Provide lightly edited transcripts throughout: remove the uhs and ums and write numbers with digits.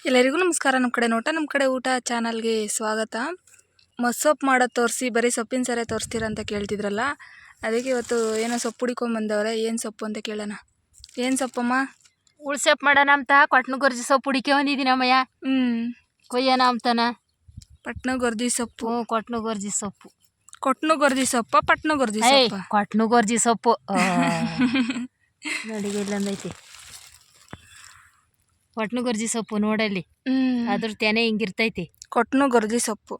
ಎಲ್ಲರಿಗೂ ನಮಸ್ಕಾರ. ನಮ್ಮ ಕಡೆ ನೋಟ ನಮ್ಮ ಕಡೆ ಊಟ ಚಾನಲ್ಗೆ ಸ್ವಾಗತ. ಮಸ್ಸೊಪ್ಪು ಮಾಡೋದು ತೋರಿಸಿ ಬರೀ ಸೊಪ್ಪಿನ ಸರಿ ತೋರಿಸ್ತೀರ ಅಂತ ಕೇಳ್ತಿದ್ರಲ್ಲ, ಅದಕ್ಕೆ ಇವತ್ತು ಏನೋ ಸೊಪ್ಪು ಹುಡಿಕೊಂಬಂದವ್ರೆ. ಏನು ಸೊಪ್ಪು ಅಂತ ಕೇಳೋಣ. ಏನು ಸೊಪ್ಪಮ್ಮ? ಉಳ್ಸೊಪ್ಪು ಮಾಡೋಣ ಅಂತ ಕೊಟ್ನುಗೊರ್ಜಿ ಸೊಪ್ಪು ಹುಡಿಕೆ ಬಂದಿದ್ದೀನಿ ಅಮ್ಮಯ್ಯ. ಕೊಯ್ಯೋಣ ಅಂತಾನ. ಪಟ್ನಗೊರ್ಜಿ ಸೊಪ್ಪು. ಕೊಟ್ನುಗೊರ್ಜಿ ಸೊಪ್ಪು. ಕೊಟ್ನುಗೊರ್ಜಿ ಸೊಪ್ಪ ಪಟ್ನಗೊರ್ಜಿ ಸೊಪ್ಪ? ಕೊಟ್ನುಗೊರ್ಜಿ ಸೊಪ್ಪು ನೋಡಿ ಎಲ್ಲಂದೈತಿ. ಕೊಟ್ನುಗೊರ್ಜಿ ಸೊಪ್ಪು ನೋಡಲ್ಲಿ, ಅದ್ರ ತೆನೆ ಹಿಂಗಿರ್ತೈತಿ. ಕೊಟ್ನುಗೊರ್ಜಿ ಸೊಪ್ಪು.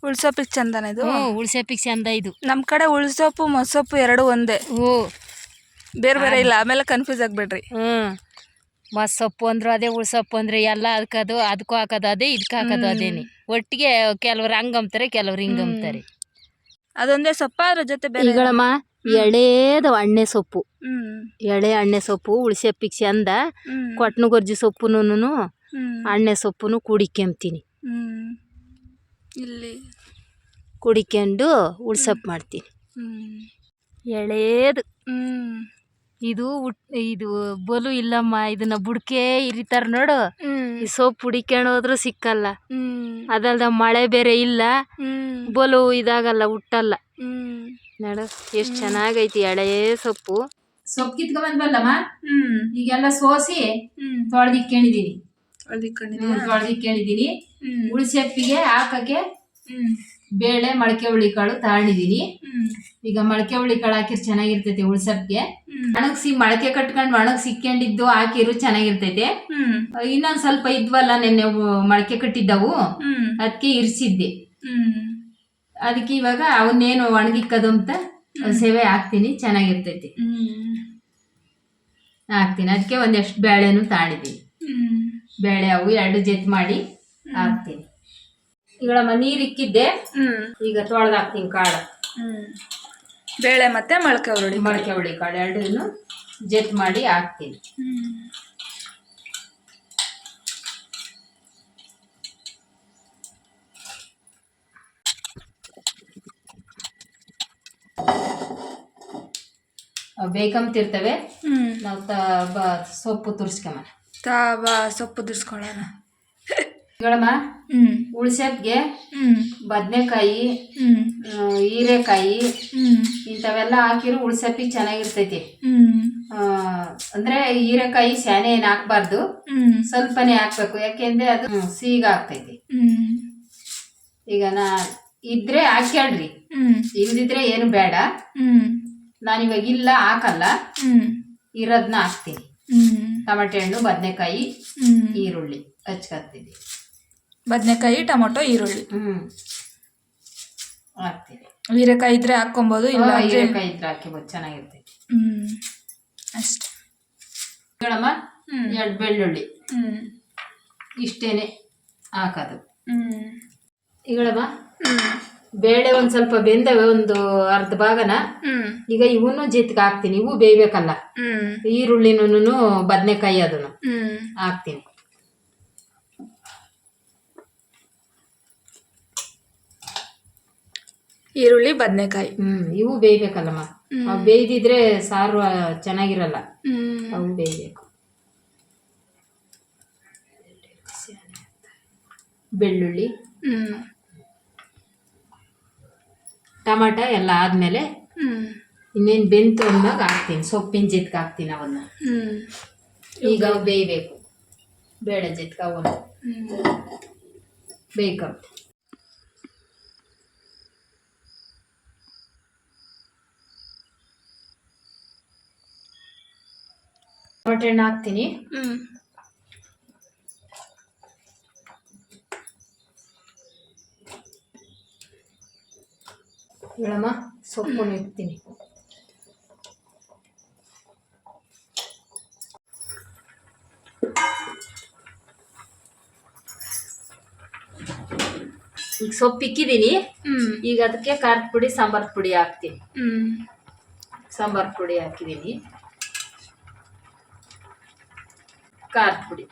ಉಳ್ಸೊಪ್ಪಿಗೆ ಚಂದನ ಇದು? ಉಳ್ಸೊಪ್ಪಿಗೆ ಚಂದ ಇದು. ನಮ್ಮ ಕಡೆ ಉಳ್ಸೊಪ್ಪು ಮಸ್ಸೊಪ್ಪು ಎರಡು ಒಂದೇ, ಬೇರೆ ಬೇರೆ ಇಲ್ಲ. ಆಮೇಲೆ ಕನ್ಫ್ಯೂಸ್ ಆಗ್ಬೇಡ್ರಿ. ಮಸ್ಸೊಪ್ಪು ಅಂದ್ರು ಅದೇ, ಉಳ್ಸೊಪ್ಪು ಅಂದ್ರೆ ಎಲ್ಲ ಅದಕ್ಕದು, ಅದಕ್ಕೂ ಹಾಕೋದು ಅದೇ, ಇದಕ್ಕೆ ಹಾಕೋದು ಅದೇನೆ. ಒಟ್ಟಿಗೆ ಕೆಲವ್ರು ಹಂಗಂಬ್ತಾರೆ, ಕೆಲವ್ರು ಹಿಂಗಂಬ್ತಾರೆ. ಅದೊಂದೇ ಸೊಪ್ಪ, ಅದ್ರ ಜೊತೆ ಬೇರೆ ಈಗಳಮ್ಮ ಎಳೆದು ಎಣ್ಣೆ ಸೊಪ್ಪು, ಎಳೆ ಎಣ್ಣೆ ಸೊಪ್ಪು ಉಳ್ಸೊಪ್ಪಿಗೆ ಚಂದ. ಕೊಟ್ನುಗೊರ್ಜಿ ಸೊಪ್ಪುನು ಎಣ್ಣೆ ಸೊಪ್ಪುನು ಕುಡಿಕೊಂತೀನಿ. ಇಲ್ಲಿ ಕುಡಿಕೊಂಡು ಉಳ್ಸೊಪ್ಪು ಮಾಡ್ತೀನಿ. ಎಳೆದು ಇದು ಇದು ಬಲು ಇಲ್ಲಮ್ಮ, ಇದನ್ನ ಬುಡ್ಕೆ ಇರಿತಾರ ನೋಡು. ಈ ಸೊಪ್ಪು ಹುಡಿಕೊಂಡೋದ್ರು ಸಿಕ್ಕಲ್ಲ. ಅದಲ್ದ ಮಳೆ ಬೇರೆ ಇಲ್ಲ, ಬಲು ಇದಾಗಲ್ಲ, ಹುಟ್ಟಲ್ಲ. ನೋಡು ಎಷ್ಟು ಚೆನ್ನಾಗೈತಿ ಎಳೆ ಸೊಪ್ಪು. ಸೊಪ್ಪು ಕಿತ್ಕೊಂಡ್ಬಂದ್ವಲ್ಲಮ್ಮ, ಈಗೆಲ್ಲ ಸೋಸಿ ತೊಳೆದಿಕ್ಕೊಂಡಿದೀನಿ. ಉಳ್ಸೊಪ್ಪಿಗೆ ಹಾಕಕ್ಕೆ ಬೇಳೆ ಮೊಳಕೆ ಹುಳಿಕಾಳು ತಗೊಂಡಿದೀನಿ. ಈಗ ಮೊಳಕೆ ಹುಳಿಕಾಳು ಹಾಕಿರ್ ಚೆನ್ನಾಗಿರ್ತೈತೆ. ಉಳ್ಸೊಪ್ಪಿಗೆ ಒಣಗ್ಸಿ ಮೊಳಕೆ ಕಟ್ಕೊಂಡು ಒಣಗ್ಸಿಕ್ಕೊಂಡಿದ್ದು ಹಾಕಿರು ಚೆನ್ನಾಗಿರ್ತೈತೆ. ಇನ್ನೊಂದ್ ಸ್ವಲ್ಪ ಇದ್ವಲ್ಲ ನೆನ್ನೆ ಮೊಳಕೆ ಕಟ್ಟಿದ್ದವು, ಅದಕ್ಕೆ ಇರ್ಸಿದ್ದೆ. ಅದಕ್ಕೆ ಇವಾಗ ಅವನ್ನೇನು ಒಣಗಿಕ್ಕದು ಅಂತ ಸೇವೆ ಹಾಕ್ತೀನಿ, ಚೆನ್ನಾಗಿರ್ತೈತಿ. ಹಾಕ್ತೀನಿ. ಅದಕ್ಕೆ ಒಂದೆಷ್ಟು ಬೇಳೆನು ತಗೊಂಡಿದ್ದೀನಿ. ಬೇಳೆ ಅವು ಎರಡು ಜೊತೆ ಮಾಡಿ ಹಾಕ್ತೀನಿ. ಈಗಳಮ್ಮ ನೀರು ಇಕ್ಕಿದ್ದೆ, ಈಗ ತೊಳೆದು ಹಾಕ್ತೀನಿ ಕಾಳು. ಬೇಳೆ ಮತ್ತೆ ಮೊಳಕೆ ಹುಳಿ ಕಾಳು ಎರಡನ್ನು ಜೊತೆ ಮಾಡಿ ಹಾಕ್ತೀನಿ. ಬೇಕಂತಿರ್ತವೆ, ನಾವು ಸೊಪ್ಪು ತುರ್ಸ್ಕೊಂಬ ಸೊಪ್ಪು ತುರ್ಸ್ಕೊಳ್ಳೋಣ. ಈಗಳಮ್ಮ ಉಳ್ಸೊಪ್ಪಿಗೆ ಬದನೆಕಾಯಿ, ಹೀರೆಕಾಯಿ ಇಂಥವೆಲ್ಲ ಹಾಕಿರೋ ಉಳ್ಸೊಪ್ಪಿಗೆ ಚೆನ್ನಾಗಿರ್ತೈತಿ. ಅಂದ್ರೆ ಹೀರೆಕಾಯಿ ಸ್ಯಾನೆ ಏನ್ ಹಾಕ್ಬಾರ್ದು, ಸ್ವಲ್ಪನೇ ಹಾಕ್ಬೇಕು. ಯಾಕೆಂದ್ರೆ ಅದು ಸೀಗ ಆಗ್ತೈತಿ. ಈಗ ಇದ್ರೆ ಹಾಕ್ಯಾಳ್ರಿ, ಇಲ್ದಿದ್ರೆ ಏನು ಬೇಡ. ನಾನಿವಾಗ ಇಲ್ಲ ಹಾಕಲ್ಲ, ಇರೋದ್ನ ಹಾಕ್ತೀನಿ. ಟೊಮೆಟೊ ಹಣ್ಣು, ಬದನೆಕಾಯಿ, ಈರುಳ್ಳಿ ಹಚ್ಕೊತೀನಿ. ಬದನೆಕಾಯಿ, ಟೊಮೊಟೊ, ಈರುಳ್ಳಿ ಹಾಕ್ತೀನಿ. ಹೀರೆಕಾಯಿ ಇದ್ರೆ ಹಾಕೊಬಹುದು, ಇಲ್ಲ ಹೀರೆಕಾಯಿ ಇದ್ರೆ ಹಾಕಿಬೋದು, ಚೆನ್ನಾಗಿರ್ತೈತಿ. ಅಷ್ಟೇ. ಹೇಳಮ್ಮ, ಎರಡು ಬೆಳ್ಳುಳ್ಳಿ ಇಷ್ಟೇನೆ ಹಾಕೋದು. ಈಗಳಮ್ಮ ಬೇಳೆ ಒಂದ್ ಸ್ವಲ್ಪ ಬೆಂದವೆ, ಒಂದು ಅರ್ಧ ಭಾಗನ. ಈಗ ಇವನು ಜೊತೆಗೆ ಹಾಕ್ತೀನಿ. ಇವು ಬೇಯ್ಬೇಕಲ್ಲ, ಈರುಳ್ಳಿನೂ ಬದನೆಕಾಯಿ ಅದನ್ನು ಹಾಕ್ತೀನಿ. ಈರುಳ್ಳಿ, ಬದನೆಕಾಯಿ ಇವು ಬೇಯ್ಬೇಕಲ್ಲಮ್ಮ. ಅವು ಬೇಯ್ದಿದ್ರೆ ಸಾರು ಚೆನ್ನಾಗಿರಲ್ಲ, ಅವು ಬೇಯ್ಬೇಕು. ಬೆಳ್ಳುಳ್ಳಿ, ಟಮಾಟ ಎಲ್ಲ ಆದ್ಮೇಲೆ ಇನ್ನೇನು ಬೆಂತು ಅಂದಾಗ ಹಾಕ್ತೀನಿ. ಸೊಪ್ಪಿನ ಜೊತೆಗೆ ಹಾಕ್ತೀನಿ ಅವನ್ನ. ಈಗ ಅವು ಬೇಯ್ಬೇಕು, ಬೇಳೆ ಜೊತೆಗೆ ಅವನ್ನ ಬೇಯ್ಕೊಂಡು. ಟೊಮೆಟೊ ಹಣ್ಣು ಹಾಕ್ತೀನಿ. ಹೇಳಮ್ಮ, ಸೊಪ್ಪು ಇಡ್ತೀನಿ. ಈಗ ಸೊಪ್ಪು ಇಕ್ಕಿದ್ದೀನಿ. ಈಗ ಅದಕ್ಕೆ ಖಾರದ ಪುಡಿ, ಸಾಂಬಾರ್ ಪುಡಿ ಹಾಕ್ತೀನಿ. ಸಾಂಬಾರ್ ಪುಡಿ ಹಾಕಿದ್ದೀನಿ, ಖಾರದ ಪುಡಿ.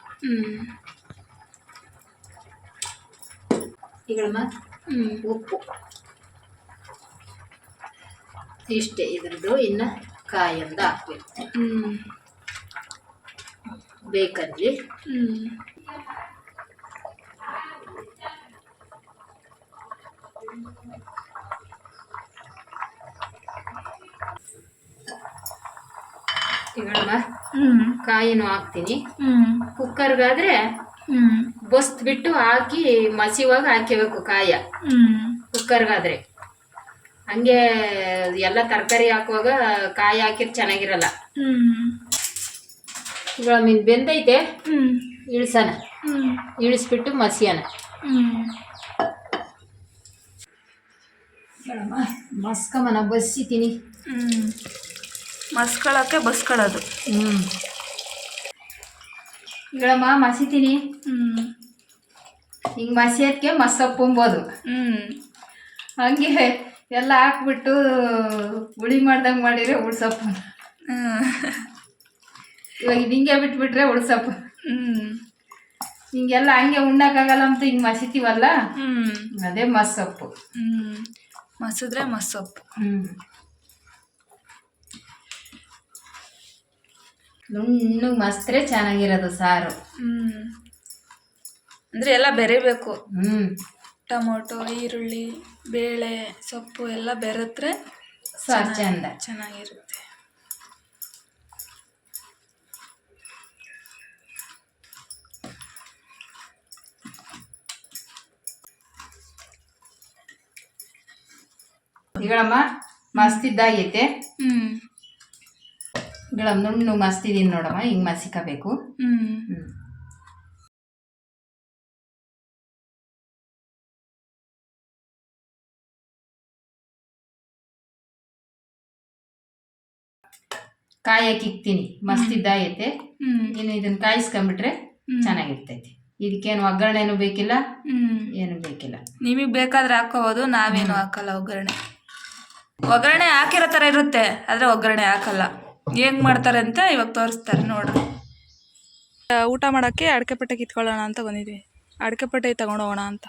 ಈಗಳಮ್ಮ ಉಪ್ಪು ಇಷ್ಟೇ. ಇದ್ರದ್ದು ಇನ್ನು ಕಾಯಿಂದ ಹಾಕ್ಬೇಕು. ಹ್ಞೂ ಬೇಕಂದ್ರೆ ಹ್ಞೂ ಇವಾಗ ಹ್ಞೂ ಕಾಯಿನೂ ಹಾಕ್ತೀನಿ. ಹ್ಞೂ ಕುಕ್ಕರ್ಗಾದ್ರೆ ಹ್ಞೂ ಬಸ್ತ್ ಬಿಟ್ಟು ಹಾಕಿ ಮಸಿವಾಗ ಹಾಕಬೇಕು ಕಾಯ. ಹ್ಞೂ ಕುಕ್ಕರ್ಗಾದ್ರೆ ಹಂಗೆ ಎಲ್ಲ ತರಕಾರಿ ಹಾಕುವಾಗ ಕಾಯಿ ಹಾಕಿದ್ರೆ ಚೆನ್ನಾಗಿರಲ್ಲ. ಹ್ಞೂ ಇವಾಗ ಮೀನು ಬೆಂದೈತೆ, ಹ್ಞೂ ಇಳಿಸೋಣ. ಹ್ಞೂ ಇಳಿಸ್ಬಿಟ್ಟು ಮಸಿಯೋಣ. ಹ್ಞೂ ಮಸ್ಕಮ್ಮನ ಬಸ್ಸಿತೀನಿ. ಹ್ಞೂ ಮಸ್ಕೊಳ್ಳೋಕ್ಕೆ ಬಸ್ಕೊಳ್ಳೋದು. ಇಳಮ್ಮ ಮಸಿತೀನಿ. ಹ್ಞೂ ಹಿಂಗೆ ಮಸಿಯೋದಕ್ಕೆ ಮಸ್ಸೊಪ್ಪು ಉಂಬೋದು. ಹಂಗೆ ಎಲ್ಲ ಹಾಕ್ಬಿಟ್ಟು ಹುಳಿ ಮಾಡ್ದಂಗೆ ಮಾಡಿದರೆ ಉಳ್ಸೊಪ್ಪು. ಇವಾಗ ಇದು ಹಿಂಗೆ ಬಿಟ್ಬಿಟ್ರೆ ಉಳ್ಸೊಪ್ಪು. ಹಿಂಗೆಲ್ಲ ಹಂಗೆ ಉಣ್ಣಕ್ಕಾಗಲ್ಲ ಅಂತ ಹಿಂಗೆ ಮಸಿತೀವಲ್ಲ, ಅದೇ ಮಸ್ಸೊಪ್ಪು. ಮಸಿದ್ರೆ ಮಸ್ಸೊಪ್ಪು. ನುಣ್ಣಗೆ ಮಸ್ತ್ರೆ ಚೆನ್ನಾಗಿರೋದು ಸಾರು. ಅಂದರೆ ಎಲ್ಲ ಬೆರಿಬೇಕು. ಟೊಮೊಟೊ, ಈರುಳ್ಳಿ, ಬೇಳೆ, ಸೊಪ್ಪು ಎಲ್ಲ ಬೆರೆತ್ರೆ ಸಾರು ಚಂದ ಚೆನ್ನಾಗಿರುತ್ತೆ. ಈಗಳಮ್ಮ ಮಸ್ತಿದ್ದಾಗೈತೆ. ಈಗಳಮ್ಮ ನುಣ್ಣು ಮಸ್ತಿದೀನಿ ನೋಡಮ್ಮ, ಹಿಂಗೆ ಮಸಿಕಬೇಕು. ಕಾಯಿ ಹಾಕಿಕ್ತೀನಿ. ಮಸ್ತಿದ್ದಾಗೈತೆ. ಇನ್ನು ಇದನ್ನ ಕಾಯಿಸ್ಕೊಂಡ್ಬಿಟ್ರೆ ಚೆನ್ನಾಗಿರ್ತೈತಿ. ಇದಕ್ಕೇನು ಒಗ್ಗರಣೆನೂ ಬೇಕಿಲ್ಲ, ಏನು ಬೇಕಿಲ್ಲ. ನಿಮಗೆ ಬೇಕಾದ್ರೆ ಹಾಕೋಬೋದು, ನಾವೇನು ಹಾಕಲ್ಲ. ಒಗ್ಗರಣೆ ಹಾಕಿರೋ ಥರ ಇರುತ್ತೆ, ಆದರೆ ಒಗ್ಗರಣೆ ಹಾಕಲ್ಲ. ಹೆಂಗೆ ಮಾಡ್ತಾರೆ ಅಂತ ಇವಾಗ ತೋರಿಸ್ತಾರೆ ನೋಡ್ರಿ. ಊಟ ಮಾಡೋಕ್ಕೆ ಅಡಿಕೆ ಪಟ್ಟೆ ಕಿತ್ಕೊಳ್ಳೋಣ ಅಂತ ಬಂದಿದ್ವಿ. ಅಡಿಕೆ ಪಟ್ಟೆ ತಗೊಂಡು ಹೋಗೋಣ ಅಂತ.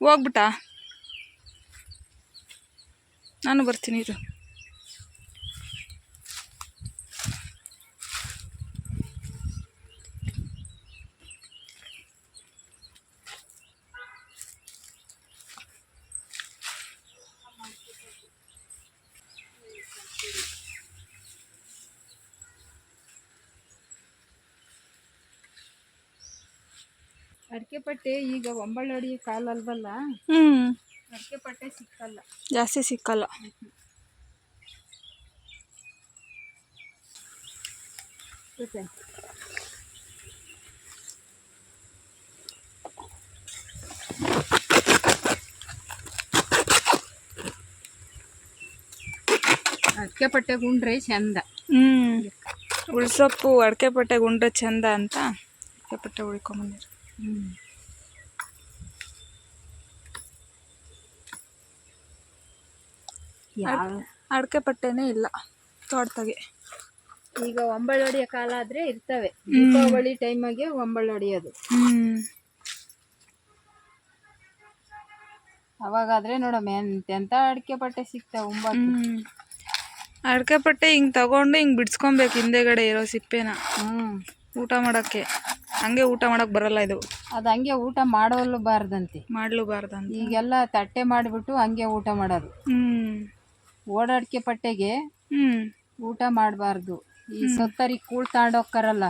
ಹೋಗ್ಬಿಟ್ಟ? ನಾನು ಬರ್ತೀನಿ ಇದು. ಅಡಿಕೆ ಪಟ್ಟೆ ಈಗ ಒಂಬಳ್ಳಡಿ ಕಾಲಲ್ವಲ್ಲ, ಅಡಿಕೆ ಪಟ್ಟೆ ಸಿಕ್ಕಲ್ಲ, ಜಾಸ್ತಿ ಸಿಕ್ಕಲ್ಲ. ಅಡಿಕೆ ಪಟ್ಟೆ ಗುಂಡ್ರೆ ಚಂದ. ಉಳ್ಸೊಪ್ಪು ಅಡಿಕೆ ಪಟ್ಟೆ ಗುಂಡ್ರೆ ಚಂದ ಅಂತ ಅಡಿಕೆ ಪಟ್ಟೆ ಉಳ್ಕೊಂಬಂದಿರು. ಅಡಿಕೆ ಪಟ್ಟೆನೇ ಇಲ್ಲ ತೋಟದಾಗೆ. ಈಗ ಒಂಬಳ್ಳೊಡಿಯ ಕಾಲ ಆದ್ರೆ ಇರ್ತವೆ. ದೀಪಾವಳಿ ಟೈಮಾಗೆ ಒಂಬಳ್ಳೊಡಿಯೋದು. ಅವಾಗಾದ್ರೆ ನೋಡಮ್ಮ ಎಂತೆಂತ ಅಡಿಕೆ ಪಟ್ಟೆ ಸಿಗ್ತಾವೆ. ಅಡಿಕೆ ಪಟ್ಟೆ ಹಿಂಗೆ ತಗೊಂಡು ಹಿಂಗೆ ಬಿಡ್ಸ್ಕೊಬೇಕು ಹಿಂದೆಗಡೆ ಇರೋ ಸಿಪ್ಪೆನ ಊಟ ಮಾಡೋಕ್ಕೆ. ಹಂಗೆ ಊಟ ಮಾಡೋಕೆ ಬರಲ್ಲ ಇದು. ಅದು ಹಂಗೆ ಊಟ ಮಾಡಲೂಬಾರ್ದಂತೆ. ಈಗೆಲ್ಲ ತಟ್ಟೆ ಮಾಡಿಬಿಟ್ಟು ಹಂಗೆ ಊಟ ಮಾಡೋದು. ಓಡಾಡಿಕೆ ಪಟ್ಟೆಗೆ ಊಟ ಮಾಡಬಾರ್ದು. ಈ ಸೊತ್ತರಿ ಕೂಳ್ ತಾಂಡೋಗ್ತಾರಲ್ಲ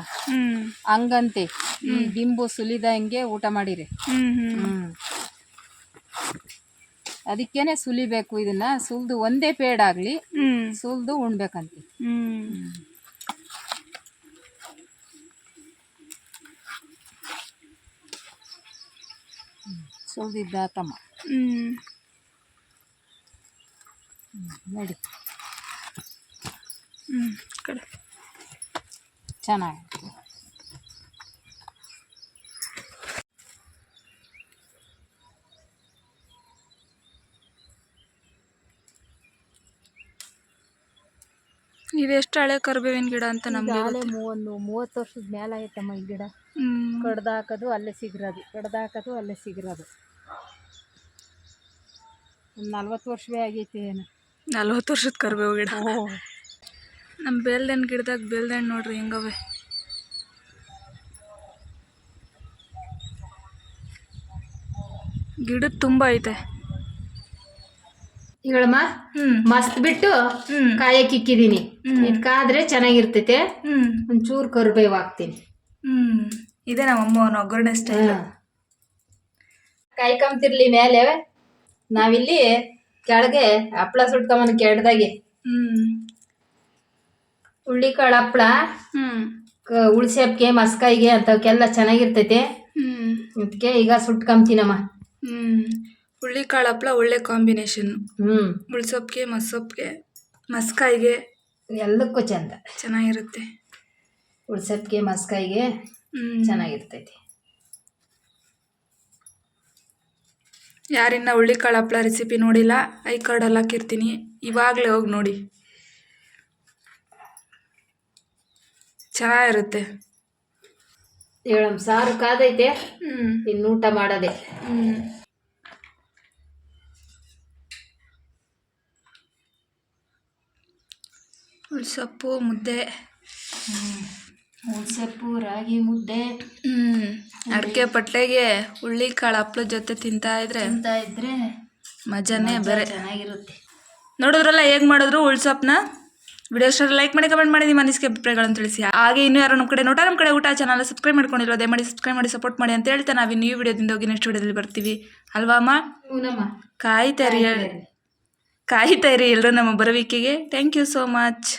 ಹಂಗಂತೆ. ಈ ದಿಂಬು ಸುಲಿದಂಗೆ ಊಟ ಮಾಡಿರಿ. ಅದಕ್ಕೇನೆ ಸುಲಿಬೇಕು. ಇದನ್ನ ಸುಲ್ದು ಒಂದೇ ಪೇಡಾಗ್ಲಿ ಸುಲ್ದು ಉಣ್ಬೇಕಂತೆ. ಸುಲ್ದಿದ್ದಾತಮ್ಮ ನೋಡಿ ಚೆನ್ನಾಗಿ. ಇದೆಷ್ಟು ಹಳೆ ಕರಿಬೇವಿನ ಗಿಡ ಅಂತ ನಮಗೆ 30 ವರ್ಷದ ಮೇಲೆ ಆಯ್ತಮ್ಮ ಈ ಗಿಡ. ಕಡ್ದಾಕೋದು ಅಲ್ಲೇ ಸಿಗಿರೋದು, ಕಡ್ದಾಕೋದು ಅಲ್ಲೇ ಸಿಗಿರೋದು. ಒಂದು 40 ವರ್ಷವೇ ಆಗೈತೆ ಏನು. 40 ವರ್ಷದ ಕರಿಬೇವು ಗಿಡ. ಓ ನಮ್ಮ ಬೇಲ್ದಣ್ಣು ಗಿಡದಾಗ ಬೇಲ್ದಣ್ಣು ನೋಡ್ರಿ ಹೆಂಗವೆ. ಗಿಡದ ತುಂಬ ಐತೆ. ಹೇಳಮ್ಮ. ಮಸ್ತ್ ಬಿಟ್ಟು ಕಾಯಕ್ಕೆ ಇಕ್ಕಿದೀನಿ. ಇದಕ್ಕಾದ್ರೆ ಚೆನ್ನಾಗಿರ್ತೈತೆ. ಒಂಚೂರು ಕರಿಬೇವು ಹಾಕ್ತೀನಿ. ಇದೆ ನಮ್ಮಮ್ಮ ಒಗ್ಗರಣೆ ಸ್ಟೈಲ್. ಕಾಯ್ಕೊಂತಿರ್ಲಿ ಮೇಲೆ. ನಾವಿಲ್ಲಿ ಕೆಳಗೆ ಹಪ್ಳ ಸುಟ್ಕೊಂಬಂದು ಕೆಡ್ದಾಗೆ ಹುಳ್ಳಿಕಾಳು ಹಪ್ಳ, ಉಳ್ಸೆಪ್ಗೆ ಮಸ್ಕಾಯಿಗೆ ಅಂತವಕ್ಕೆಲ್ಲ ಚೆನ್ನಾಗಿರ್ತೈತೆ. ಅದಕ್ಕೆ ಈಗ ಸುಟ್ಕೊಂತೀನಮ್ಮ. ಹುಳ್ಳಿಕಾಳು ಹಪ್ಳ ಒಳ್ಳೆ ಕಾಂಬಿನೇಷನ್. ಉಳ್ಸೊಪ್ಪಿಗೆ ಮಸ್ಸೊಪ್ಪಿಗೆ ಮಸ್ಕಾಯಿಗೆ ಎಲ್ಲಕ್ಕೂ ಚಂದ ಚೆನ್ನಾಗಿರುತ್ತೆ. ಉಳ್ಸೊಪ್ಪಿಗೆ ಮಸ್ಕಾಯಿಗೆ ಚೆನ್ನಾಗಿರ್ತೈತಿ. ಯಾರಿನ್ನ ಹುಳ್ಳಿಕಾಳು ಹಪ್ಳ ರೆಸಿಪಿ ನೋಡಿಲ್ಲ, ಐ ಕಾರ್ಡಲ್ಲಿ ಹಾಕಿರ್ತೀನಿ, ಇವಾಗಲೇ ಹೋಗಿ ನೋಡಿ, ಚೆನ್ನಾಗಿರುತ್ತೆ. ಹೇಳಮ್ಮ, ಸಾರು ಕಾದೈತೆ. ಇನ್ನು ಊಟ ಮಾಡೋದೆ. ಉಳ್ಸೊಪ್ಪು ಮುದ್ದೆ, ಉಳ್ಸೊಪ್ಪು ರಾಗಿ ಮುದ್ದೆ, ಅಡಿಕೆ ಪಟ್ಲೆಗೆ ಹುಳ್ಳಿಕಾಳು ಹಪ್ಳದ ಜೊತೆ ತಿಂತಾ ಇದ್ರೆ ಮಜಾನೇ ಬೇರೆ. ಚೆನ್ನಾಗಿರುತ್ತೆ. ನೋಡಿದ್ರಲ್ಲ ಹೇಗೆ ಮಾಡಿದ್ರು ಉಳ್ಸೊಪ್ಪನ್ನ. ವಿಡಿಯೋ ಇಷ್ಟ ಲೈಕ್ ಮಾಡಿ, ಕಮೆಂಟ್ ಮಾಡಿ, ನಿಮ್ಮ ಅನಿಸಿಕೆ ಅಭಿಪ್ರಾಯಗಳನ್ನು ತಿಳಿಸಿ. ಹಾಗೆ ಇನ್ನೂ ಯಾರು ನಮ್ಮ ಕಡೆ ಊಟ ಚಾನಲ್ ಸಬ್ಸ್ಕ್ರೈಬ್ ಮಾಡ್ಕೊಂಡಿರೋ ದಯಮಾಡಿ ಸಬ್ಸ್ಕ್ರೈಬ್ ಮಾಡಿ ಸಪೋರ್ಟ್ ಮಾಡಿ ಅಂತ ಹೇಳ್ತಾ ನಾವು ನ್ಯೂ ವಿಡಿಯೋದಿಂದ ಹೋಗಿ ನೆಕ್ಸ್ಟ್ ವಿಡಿಯೋದಲ್ಲಿ ಬರ್ತೀವಿ ಅಲ್ವಾ ಅಮ್ಮ? ಕಾಯ್ತಾ ಇರಿ ಎಲ್ಲರೂ ನಮ್ಮ ಬರುವಿಕೆಗೆ. Thank you so much.